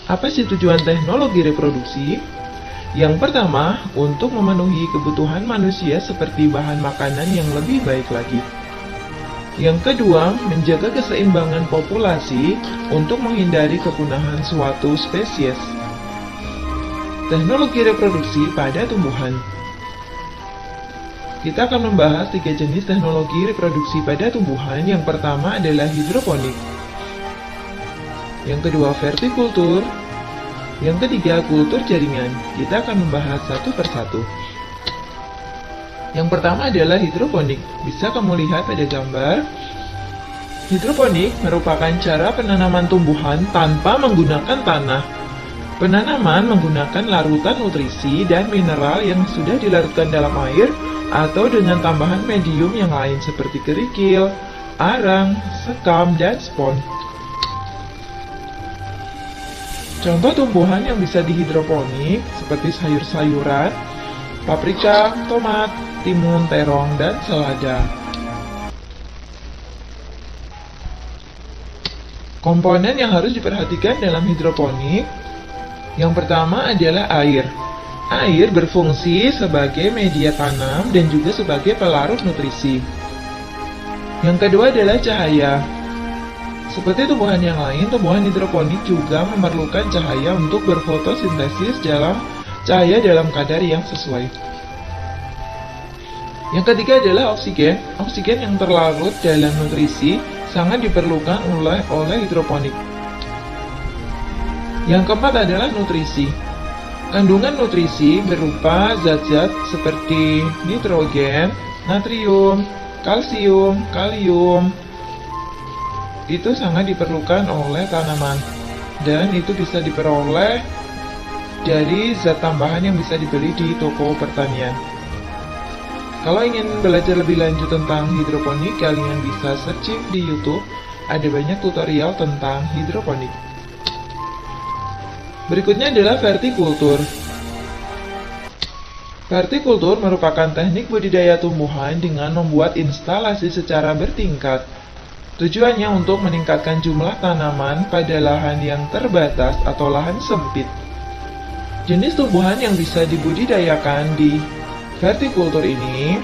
Apa sih tujuan teknologi reproduksi? Yang pertama, untuk memenuhi kebutuhan manusia seperti bahan makanan yang lebih baik lagi. Yang kedua, menjaga keseimbangan populasi untuk menghindari kepunahan suatu spesies. Teknologi reproduksi pada tumbuhan. Kita akan membahas 3 jenis teknologi reproduksi pada tumbuhan. Yang pertama adalah hidroponik. Yang kedua vertikultur. Yang ketiga kultur jaringan. Kita akan membahas satu persatu. Yang pertama adalah hidroponik. Bisa kamu lihat pada gambar. Hidroponik merupakan cara penanaman tumbuhan tanpa menggunakan tanah. Penanaman menggunakan larutan nutrisi dan mineral yang sudah dilarutkan dalam air atau dengan tambahan medium yang lain seperti kerikil, arang, sekam, dan spons. Contoh tumbuhan yang bisa dihidroponik seperti sayur-sayuran, paprika, tomat, timun, terong, dan selada. Komponen yang harus diperhatikan dalam hidroponik. Yang pertama adalah air. Air berfungsi sebagai media tanam dan juga sebagai pelarut nutrisi. Yang kedua adalah cahaya. Seperti tumbuhan yang lain, tumbuhan hidroponik juga memerlukan cahaya untuk berfotosintesis cahaya dalam kadar yang sesuai. Yang ketiga adalah oksigen. Oksigen yang terlarut dalam nutrisi sangat diperlukan oleh hidroponik. Yang keempat adalah nutrisi. Kandungan nutrisi berupa zat-zat seperti nitrogen, natrium, kalsium, kalium. Itu sangat diperlukan oleh tanaman. Dan itu bisa diperoleh dari zat tambahan yang bisa dibeli di toko pertanian. Kalau ingin belajar lebih lanjut tentang hidroponik, kalian bisa searching di YouTube. Ada banyak tutorial tentang hidroponik. Berikutnya adalah vertikultur. Vertikultur merupakan teknik budidaya tumbuhan dengan membuat instalasi secara bertingkat. Tujuannya untuk meningkatkan jumlah tanaman pada lahan yang terbatas atau lahan sempit. Jenis tumbuhan yang bisa dibudidayakan di vertikultur ini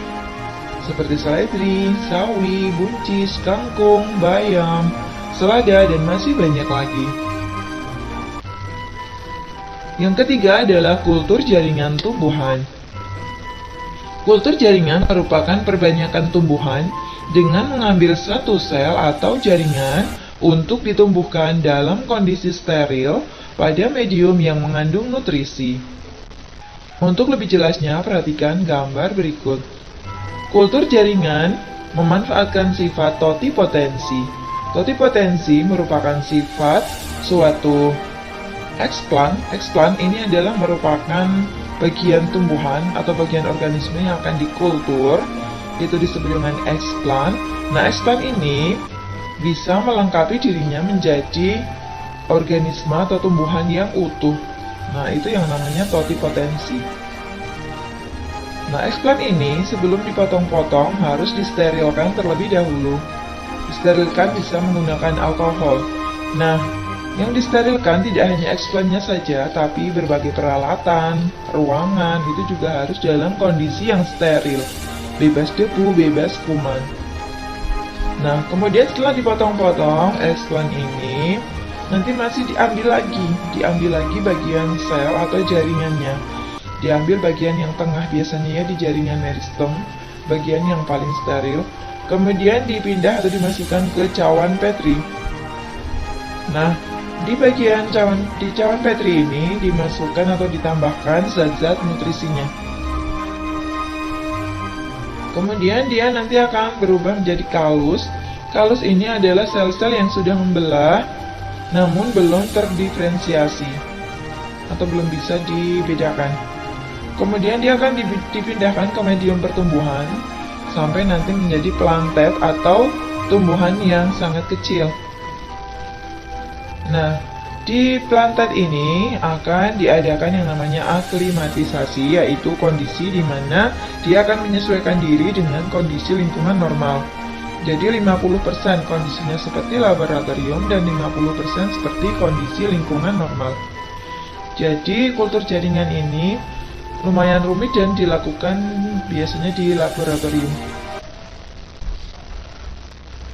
seperti seledri, sawi, buncis, kangkung, bayam, selada, dan masih banyak lagi. Yang ketiga adalah kultur jaringan tumbuhan. Kultur jaringan merupakan perbanyakan tumbuhan dengan mengambil satu sel atau jaringan untuk ditumbuhkan dalam kondisi steril pada medium yang mengandung nutrisi. Untuk lebih jelasnya, perhatikan gambar berikut. Kultur jaringan memanfaatkan sifat totipotensi. Totipotensi merupakan sifat suatu eksplant. Eksplant ini adalah merupakan bagian tumbuhan atau bagian organisme yang akan dikultur. Itu disebut dengan eksplant. Nah, eksplant ini bisa melengkapi dirinya menjadi organisme atau tumbuhan yang utuh. Nah, itu yang namanya totipotensi. Nah, eksplant ini sebelum dipotong-potong harus disterilkan terlebih dahulu. Disterilkan bisa menggunakan alkohol. Nah, yang disterilkan tidak hanya eksplantnya saja, tapi berbagai peralatan, ruangan, itu juga harus dalam kondisi yang steril, bebas debu, bebas kuman. Nah, kemudian setelah dipotong-potong, eksplant ini nanti masih diambil lagi bagian sel atau jaringannya. Diambil bagian yang tengah, biasanya ya di jaringan meristem, bagian yang paling steril. Kemudian dipindah atau dimasukkan ke cawan Petri. Nah, di bagian cawan Petri ini dimasukkan atau ditambahkan zat-zat nutrisinya. Kemudian dia nanti akan berubah menjadi kalus. Kalus ini adalah sel-sel yang sudah membelah, namun belum terdiferensiasi atau belum bisa dibedakan. Kemudian dia akan dipindahkan ke medium pertumbuhan sampai nanti menjadi plantet atau tumbuhan yang sangat kecil. Nah, di plantet ini akan diadakan yang namanya aklimatisasi, yaitu kondisi di mana dia akan menyesuaikan diri dengan kondisi lingkungan normal. Jadi 50% kondisinya seperti laboratorium dan 50% seperti kondisi lingkungan normal. Jadi kultur jaringan ini lumayan rumit dan dilakukan biasanya di laboratorium.